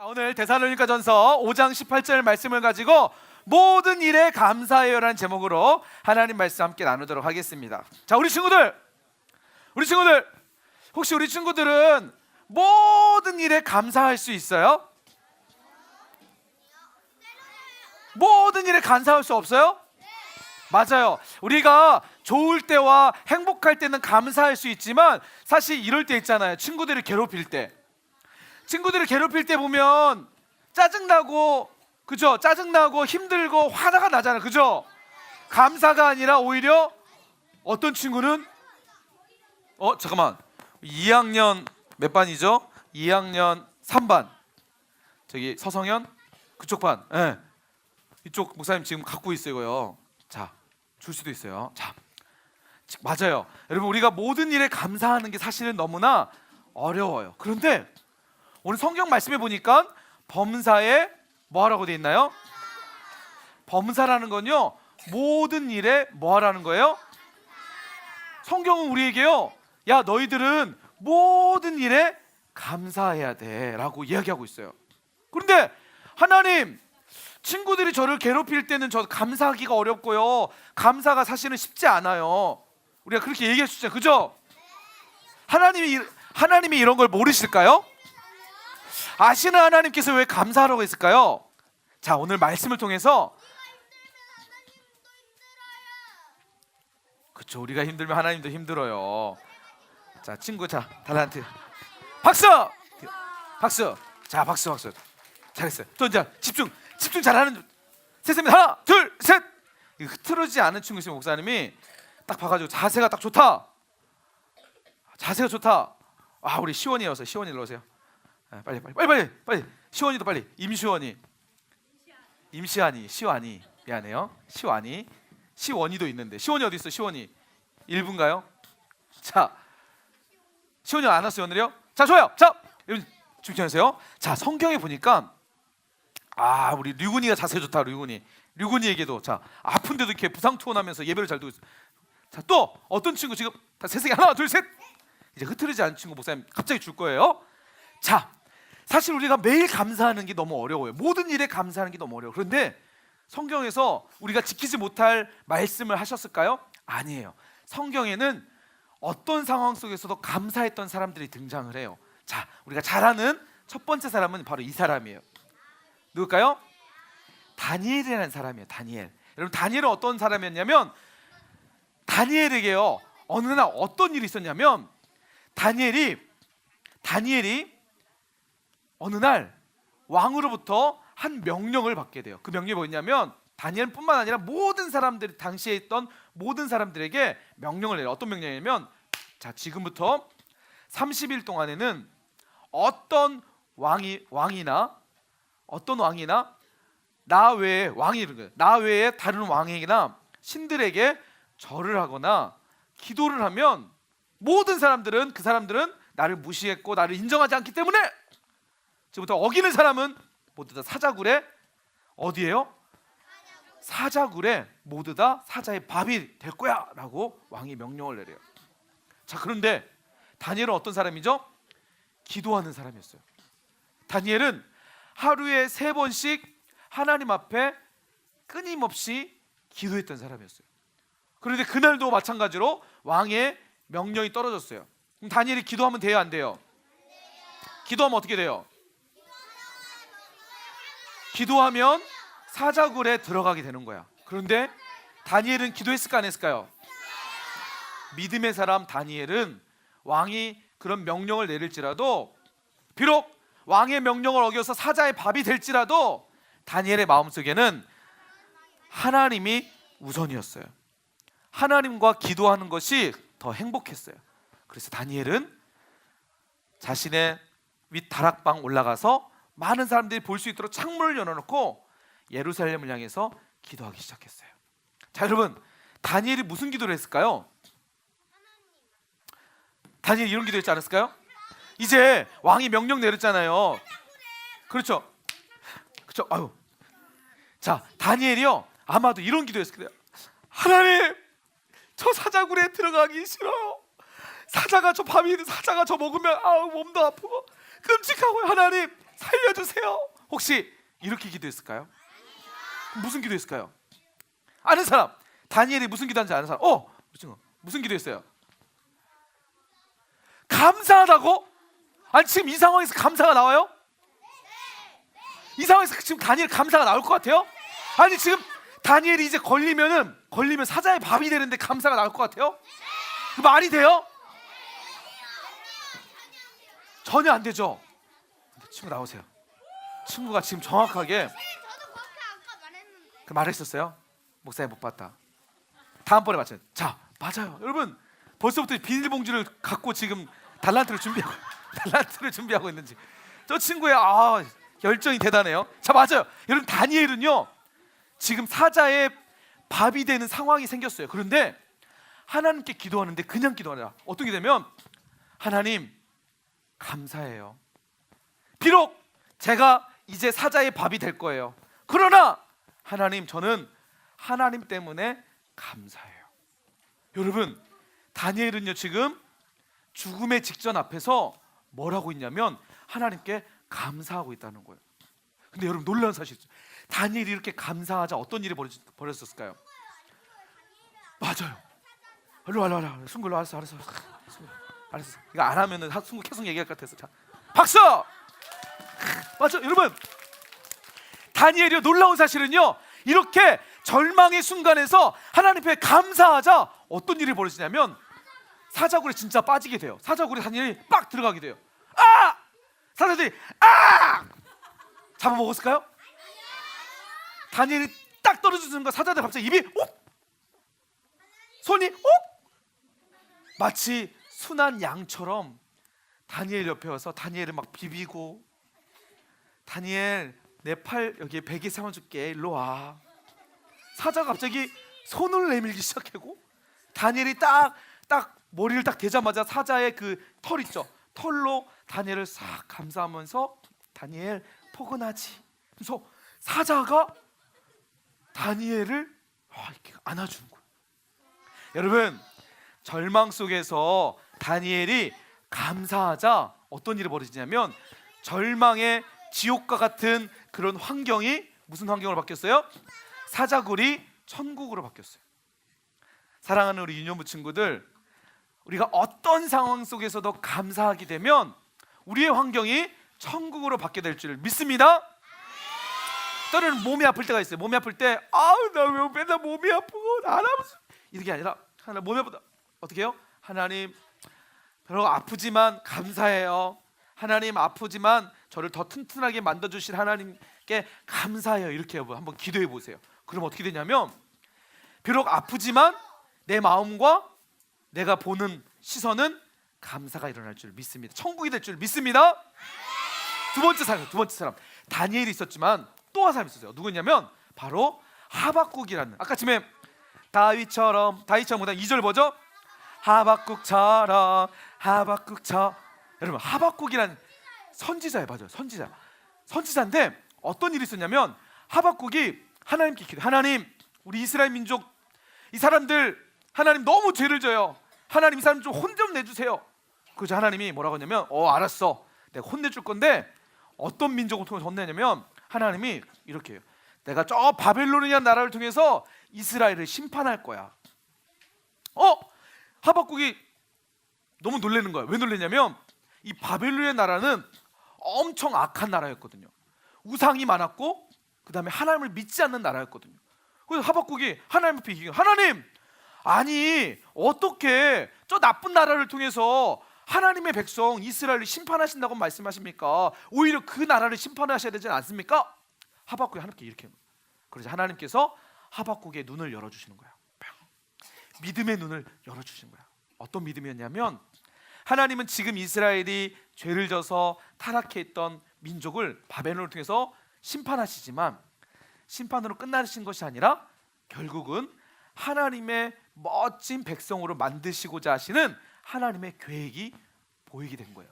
오늘 데살로니가전서 5장 18절 말씀을 가지고 모든 일에 감사해요라는 제목으로 하나님 말씀 함께 나누도록 하겠습니다. 자, 우리 친구들 혹시 우리 친구들은 모든 일에 감사할 수 있어요? 모든 일에 감사할 수 없어요? 맞아요. 우리가 좋을 때와 행복할 때는 감사할 수 있지만 사실 이럴 때 있잖아요. 친구들을 괴롭힐 때 보면 짜증나고, 그죠? 짜증나고 힘들고 화가 나잖아요. 그죠? 감사가 아니라 오히려 어떤 친구는 잠깐만, 2학년 몇 반이죠? 2학년 3반 저기 서성현 그쪽 반. 네. 이쪽 목사님 지금 갖고 있어요. 이거요. 자, 줄 수도 있어요. 자, 맞아요. 여러분, 우리가 모든 일에 감사하는 게 사실은 너무나 어려워요. 그런데 오늘 성경 말씀에 보니까 범사에 뭐하라고 돼 있나요? 범사라는 건요, 모든 일에 뭐하라는 거예요? 성경은 우리에게요, 야, 너희들은 모든 일에 감사해야 돼 라고 이야기하고 있어요. 그런데 하나님, 친구들이 저를 괴롭힐 때는 저 감사하기가 어렵고요, 감사가 사실은 쉽지 않아요. 우리가 그렇게 얘기할 수 있잖아요. 그죠? 하나님이 이런 걸 모르실까요? 아시는 하나님께서 왜 감사하라고 했을까요? 자, 오늘 말씀을 통해서, 그렇죠, 우리가 힘들면 하나님도 힘들어요. 자, 친구, 자, 달란트 박수! 박수! 자, 박수! 잘했어요. 또 이제 집중 잘하는 셋입니다. 하나, 둘, 셋! 흐트러지지 않은 친구 있으면 목사님이 딱 봐가지고 자세가 딱 좋다. 자세가 좋다. 아, 우리 시원이어서 시원이 일로 오세요. 빨리. 시원이도 빨리. 시완이 미안해요. 시원이도 있는데 시원이 어디 있어? 시원이 1분가요? 자, 시원이 안 왔어요 오늘요? 자, 좋아요. 자, 여러분 집중하세요. 자, 성경에 보니까 우리 류군이가 자세 좋다. 류군이에게도 자, 아픈데도 이렇게 부상 투혼하면서 예배를 잘 두고 있어. 자, 또 어떤 친구 지금 다 세상에 하나, 둘, 셋. 이제 흐트러지지 않은 친구 목사님 갑자기 줄 거예요. 자, 사실 우리가 매일 감사하는 게 너무 어려워요. 모든 일에 감사하는 게 너무 어려워요. 그런데 성경에서 우리가 지키지 못할 말씀을 하셨을까요? 아니에요. 성경에는 어떤 상황 속에서도 감사했던 사람들이 등장을 해요. 자, 우리가 잘 아는 첫 번째 사람은 바로 이 사람이에요. 누굴까요? 다니엘이라는 사람이에요. 다니엘. 여러분, 다니엘은 어떤 사람이었냐면, 다니엘에게요, 어느 날 어떤 일이 있었냐면, 다니엘이 어느 날 왕으로부터 한 명령을 받게 돼요. 그 명령이 뭐냐면, 다니엘뿐만 아니라 모든 사람들이, 당시에 있던 모든 사람들에게 명령을 내요. 어떤 명령이냐면, 자, 지금부터 30일 동안에는 어떤 왕이나 나 외에 다른 왕에게나 신들에게 절을 하거나 기도를 하면 모든 사람들은, 그 사람들은 나를 무시했고 나를 인정하지 않기 때문에 지금부터 어기는 사람은 모두 다 사자굴에, 어디에요? 사자굴에 모두 다 사자의 밥이 될 거야 라고 왕이 명령을 내려요. 자, 그런데 다니엘은 어떤 사람이죠? 기도하는 사람이었어요. 다니엘은 하루에 3번씩 하나님 앞에 끊임없이 기도했던 사람이었어요. 그런데 그날도 마찬가지로 왕의 명령이 떨어졌어요. 그럼 다니엘이 기도하면 돼요, 안 돼요? 기도하면 어떻게 돼요? 기도하면 사자굴에 들어가게 되는 거야. 그런데 다니엘은 기도했을까 안 했을까요? 믿음의 사람 다니엘은 왕이 그런 명령을 내릴지라도, 비록 왕의 명령을 어겨서 사자의 밥이 될지라도 다니엘의 마음속에는 하나님이 우선이었어요. 하나님과 기도하는 것이 더 행복했어요. 그래서 다니엘은 자신의 윗 다락방 올라가서 많은 사람들이 볼 수 있도록 창문을 열어놓고 예루살렘을 향해서 기도하기 시작했어요. 자, 여러분, 다니엘이 무슨 기도를 했을까요? 다니엘이 이런 기도했지 않았을까요? 이제 왕이 명령 내렸잖아요. 그렇죠. 아유. 자, 다니엘이요, 아마도 이런 기도했을 거예요. 하나님, 저 사자굴에 들어가기 싫어요. 사자가 저 먹으면 몸도 아프고 끔찍하고요. 하나님, 살려주세요. 혹시 이렇게 기도했을까요? 무슨 기도했을까요? 아는 사람, 다니엘이 무슨 기도한지 아는 사람? 무슨 기도했어요? 감사하다고? 아니 지금 이 상황에서 감사가 나와요? 이 상황에서 지금 다니엘 감사가 나올 것 같아요? 아니 지금 다니엘이 이제 걸리면 사자의 밥이 되는데 감사가 나올 것 같아요? 그 말이 돼요? 전혀 안 되죠. 근데 친구 나오세요. 친구가 지금 정확하게 그 말했었어요. 목사님 못 봤다. 다음번에 맞춰요. 자, 맞아요. 여러분 벌써부터 비닐봉지를 갖고 지금 달란트를 준비하고 있는지 저 친구의 열정이 대단해요. 자, 맞아요. 여러분 다니엘은요 지금 사자의 밥이 되는 상황이 생겼어요. 그런데 하나님께 기도하는데 그냥 기도하냐? 어떻게 되면 하나님 감사해요. 비록 제가 이제 사자의 밥이 될 거예요. 그러나 하나님 저는 하나님 때문에 감사해요. 여러분 다니엘은요 지금 죽음의 직전 앞에서 뭘 하고 있냐면 하나님께 감사하고 있다는 거예요. 근데 여러분 놀라운 사실이죠. 다니엘이 이렇게 감사하자 어떤 일이 벌어졌을까요? 맞아요. 일로 와. 순구 일로 알았어. 이거 안 하면은 순구 계속 얘기할 것 같아서. 자, 박수. 맞죠, 여러분. 다니엘이 놀라운 사실은요. 이렇게 절망의 순간에서 하나님 앞에 감사하자 어떤 일이 벌어지냐면 사자굴에 진짜 빠지게 돼요. 사자굴에 다니엘이 빡 들어가게 돼요. 사자들이 잡아먹었을까요? 다니엘이 딱 떨어지는 순간 사자들 갑자기 입이 손이 마치 순한 양처럼 다니엘 옆에 와서 다니엘을 막 비비고 다니엘 내 팔 여기에 베개 삼아줄게 일로 와. 사자가 갑자기 손을 내밀기 시작하고 다니엘이 딱 머리를 딱 대자마자 사자의 그 털 있죠. 털로 다니엘을 싹 감싸면서 다니엘 포근하지. 그래서 사자가 다니엘을 이렇게 안아주는 거예요. 여러분 절망 속에서 다니엘이 감사하자 어떤 일이 벌어지냐면 절망의 지옥과 같은 그런 환경이 무슨 환경으로 바뀌었어요? 사자굴이 천국으로 바뀌었어요. 사랑하는 우리 유년부 친구들, 우리가 어떤 상황 속에서도 감사하게 되면 우리의 환경이 천국으로 바뀌게 될 줄 믿습니다. 때로는 몸이 아플 때가 있어요. 몸이 아플 때 나 왜 맨날 몸이 아프고 나라면서 이게 아니라 하나님 몸이 아프다 어떻게 해요? 하나님 별로 아프지만 감사해요. 하나님 아프지만 저를 더 튼튼하게 만들어주신 하나님께 감사해요. 이렇게 한번 기도해 보세요. 그럼 어떻게 되냐면 비록 아프지만 내 마음과 내가 보는 시선은 감사가 일어날 줄 믿습니다. 천국이 될 줄 믿습니다. 두 번째 사람 다니엘이 있었지만 또 한 사람이 있었어요. 누구냐면 바로 하박국이라는, 아까 지금 다윗처럼 보다 2절 뭐죠? 하박국처럼 여러분 하박국이라는 선지자예요. 맞아요. 선지자인데 어떤 일이 있었냐면 하박국이 하나님께 기도해. 하나님 우리 이스라엘 민족 이 사람들 하나님 너무 죄를 져요. 하나님 이 사람 좀 혼 좀 내주세요. 그래서 하나님이 뭐라고 했냐면 알았어 내가 혼내줄 건데 어떤 민족을 통해서 혼내냐면 하나님이 이렇게 해요. 내가 저 바벨로니아 나라를 통해서 이스라엘을 심판할 거야. 하박국이 너무 놀라는 거야. 왜 놀라냐면 이 바벨로니아 나라는 엄청 악한 나라였거든요. 우상이 많았고 그 다음에 하나님을 믿지 않는 나라였거든요. 그래서 하박국이 하나님 앞에 얘기해요. 하나님 아니 어떻게 저 나쁜 나라를 통해서 하나님의 백성 이스라엘을 심판하신다고 말씀하십니까? 오히려 그 나라를 심판하셔야 되지 않습니까? 하박국이 하나님께 이렇게 해요. 그래서 하나님께서 하박국의 눈을 열어주시는 거야. 믿음의 눈을 열어주시는 거야. 어떤 믿음이었냐면 하나님은 지금 이스라엘이 죄를 져서 타락해 있던 민족을 바벨론을 통해서 심판하시지만 심판으로 끝나신 것이 아니라 결국은 하나님의 멋진 백성으로 만드시고자 하시는 하나님의 계획이 보이게 된 거예요.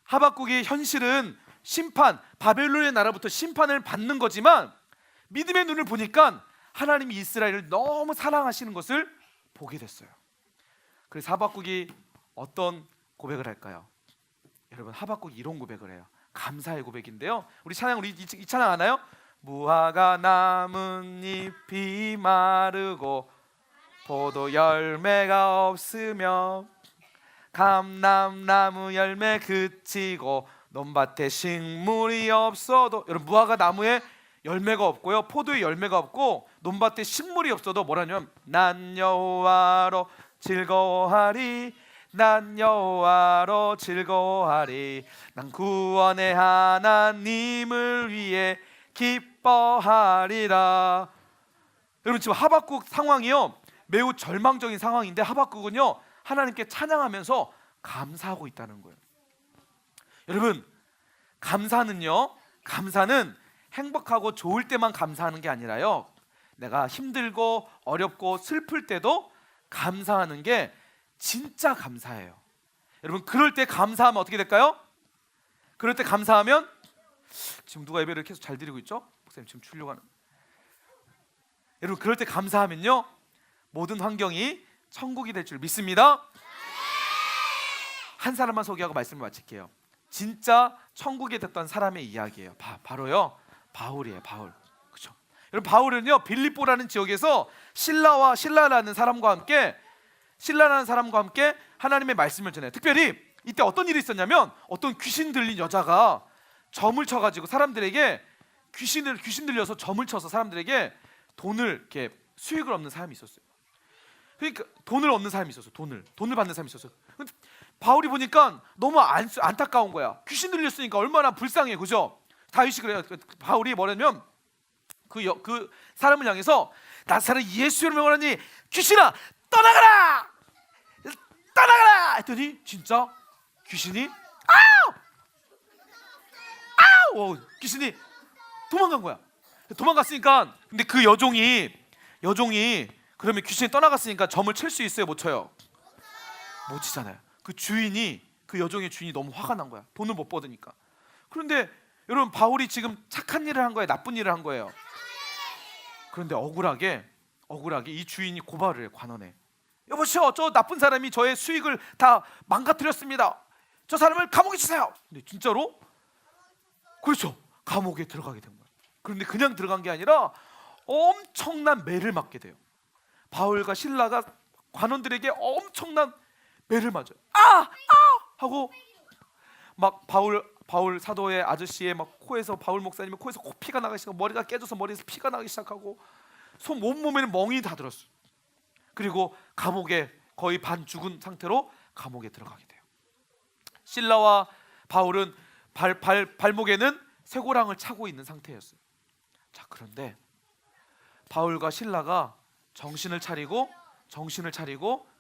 하박국의 현실은 심판, 바벨론의 나라부터 심판을 받는 거지만 믿음의 눈을 보니까 하나님이 이스라엘을 너무 사랑하시는 것을 보게 됐어요. 그래서 하박국이 어떤 고백을 할까요? 여러분 하박국이 이런 고백을 해요. 감사의 고백인데요. 우리 찬양, 우리 이 찬양 아나요? 무화과 나뭇잎이 마르고 포도 열매가 없으며 감람나무 열매 그치고 논밭에 식물이 없어도, 여러분 무화과 나무에 열매가 없고요, 포도에 열매가 없고 논밭에 식물이 없어도 뭐라냐면 난 여호와로 즐거워하리, 난 여호와로 즐거워하리, 난 구원의 하나님을 위해 기뻐하리라. 여러분 지금 하박국 상황이요 매우 절망적인 상황인데 하박국은요 하나님께 찬양하면서 감사하고 있다는 거예요. 여러분 감사는 행복하고 좋을 때만 감사하는 게 아니라요, 내가 힘들고 어렵고 슬플 때도 감사하는 게 진짜 감사해요. 여러분 그럴 때 감사하면 어떻게 될까요? 그럴 때 감사하면, 지금 누가 예배를 계속 잘 드리고 있죠? 목사님 지금 주려고 하는. 여러분 그럴 때 감사하면요 모든 환경이 천국이 될 줄 믿습니다. 한 사람만 소개하고 말씀을 마칠게요. 진짜 천국에 됐던 사람의 이야기예요. 바로요 바울이에요. 바울. 그렇죠? 여러분 바울은요 빌립보라는 지역에서 신라라는 사람과 함께 하나님의 말씀을 전해요. 특별히 이때 어떤 일이 있었냐면 어떤 귀신 들린 여자가 점을 쳐가지고 사람들에게 귀신 들려서 점을 쳐서 사람들에게 돈을 이렇게 수익을 얻는 사람이 있었어요. 그러니까 돈을 얻는 사람이 있었어. 돈을 받는 사람이 있었어. 근데 바울이 보니까 너무 안타까운 거야. 귀신 들렸으니까 얼마나 불쌍해, 그죠? 다윗이 그래요. 바울이 뭐냐면 그 사람을 향해서 나사렛 예수를 명하니 귀신아 떠나가라 했더니 진짜 귀신이 귀신이 도망간 거야. 도망갔으니까, 근데 그 여종이 그러면 귀신이 떠나갔으니까 점을 칠 수 있어요, 못 쳐요? 못 치잖아요. 그 여종의 주인이 너무 화가 난 거야. 돈을 못 받으니까. 그런데 여러분 바울이 지금 착한 일을 한 거예요, 나쁜 일을 한 거예요? 그런데 억울하게 이 주인이 고발을 해, 관원에. 여보시오, 저 나쁜 사람이 저의 수익을 다 망가뜨렸습니다. 저 사람을 감옥에 치세요. 근데 진짜로? 그렇죠. 감옥에 들어가게 된 거예요. 그런데 그냥 들어간 게 아니라 엄청난 매를 맞게 돼요. 바울과 신라가 관원들에게 엄청난 매를 맞아요. 하고 막 바울 사도의 아저씨의 막 코에서, 바울 목사님의 코에서 피가 나기 시작하고, 머리가 깨져서 머리에서 피가 나기 시작하고, 온몸에는 멍이 다 들었어요. 그리고 감옥에 거의 반 죽은 상태로 감옥에 들어가게 돼요. 신라와 바울은 발목에는 쇠고랑을 차고 있는 상태였어요. 자, 그런데 바울과 신라가 정신을 차리고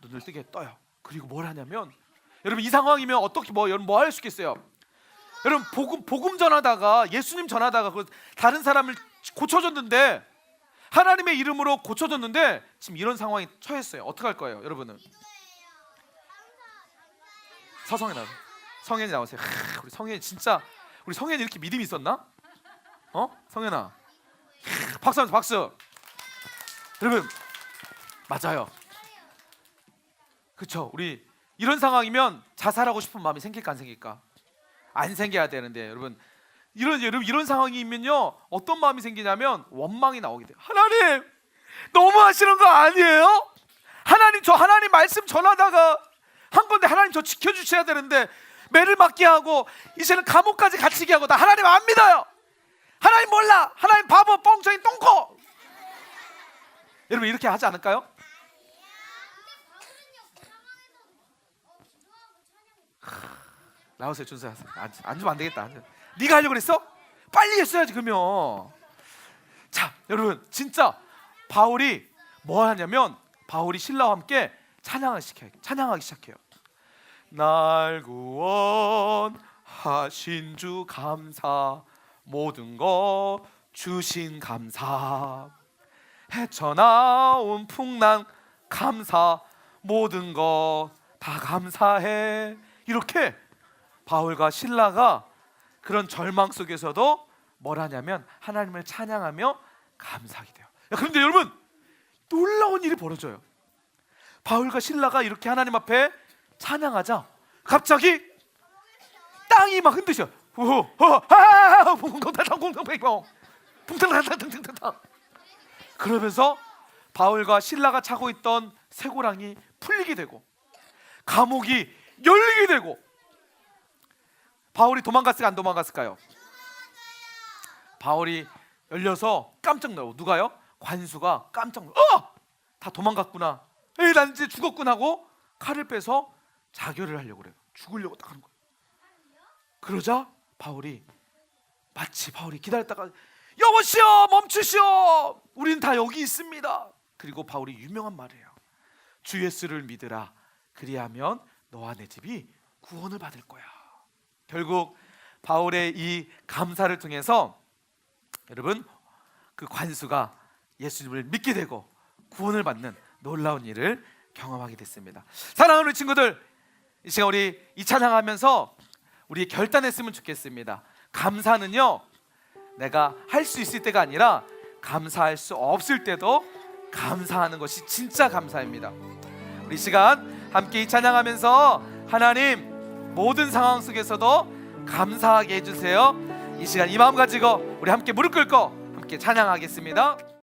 눈을 뜨게 떠요. 그리고 뭘 하냐면, 여러분 이 상황이면 어떻게 여러분 뭐 할 수 있겠어요? 여러분 복음 전하다가, 예수님 전하다가 다른 사람을 고쳐줬는데, 하나님의 이름으로 고쳐줬는데 지금 이런 상황에 처했어요. 어떻게 할 거예요, 여러분은? 성현이 나오세요. 우리 성현이 이렇게 믿음이 있었나? 성현아, 박수. 여러분 맞아요. 그렇죠. 우리 이런 상황이면 자살하고 싶은 마음이 생길까 안 생길까? 안 생겨야 되는데, 여러분 이런 상황이면요 어떤 마음이 생기냐면 원망이 나오게 돼요. 하나님 너무 하시는 거 아니에요? 하나님 말씀 전하다가 한 건데 하나님 저 지켜주셔야 되는데 매를 맞게 하고 이제는 감옥까지 갇히게 하고, 나 하나님 안 믿어요. 하나님 몰라. 하나님 바보 뻥쳐인 똥코. 여러분 이렇게 하지 않을까요? 나오세요, 준수야. 앉으면 안 되겠다. 네가 하려고 그랬어? 빨리 했어야지 그러면. 자, 여러분 진짜 바울이 뭐 하냐면, 바울이 신라와 함께 찬양하기 시작해요. 날 구원하신 주 감사, 모든 것 주신 감사, 헤쳐나온 풍랑 감사, 모든 것 다 감사해. 이렇게 바울과 신라가 그런 절망 속에서도 뭘 하냐면 하나님을 찬양하며 감사하게 돼요. 그런데 여러분 놀라운 일이 벌어져요. 바울과 신라가 이렇게 하나님 앞에 찬양하자 갑자기 땅이 막 흔드셔. 그러면서 바울과 실라가 차고 있던 쇠고랑이 풀리게 되고 감옥이 열리게 되고, 바울이 도망갔을까 안 도망갔을까요? 바울이 열려서 깜짝 놀라고, 누가요? 관수가 깜짝 놀라, 다 도망갔구나, 에이 난 이제 죽었구나 하고 칼을 빼서 자결을 하려고 그래요. 죽으려고 딱 하는 거예요. 그러자 마치 바울이 기다렸다가 여보시오 멈추시오, 우리는 다 여기 있습니다. 그리고 바울이 유명한 말이에요. 주 예수를 믿으라, 그리하면 너와 내 집이 구원을 받을 거야. 결국 바울의 이 감사를 통해서 여러분, 그 관수가 예수님을 믿게 되고 구원을 받는 놀라운 일을 경험하게 됐습니다. 사랑하는 우리 친구들, 이 시간 우리 이 찬양하면서 우리 결단했으면 좋겠습니다. 감사는요, 내가 할 수 있을 때가 아니라 감사할 수 없을 때도 감사하는 것이 진짜 감사입니다. 우리 시간 함께 이 찬양하면서 하나님 모든 상황 속에서도 감사하게 해주세요. 이 시간 이 마음 가지고 우리 함께 무릎 꿇고 함께 찬양하겠습니다.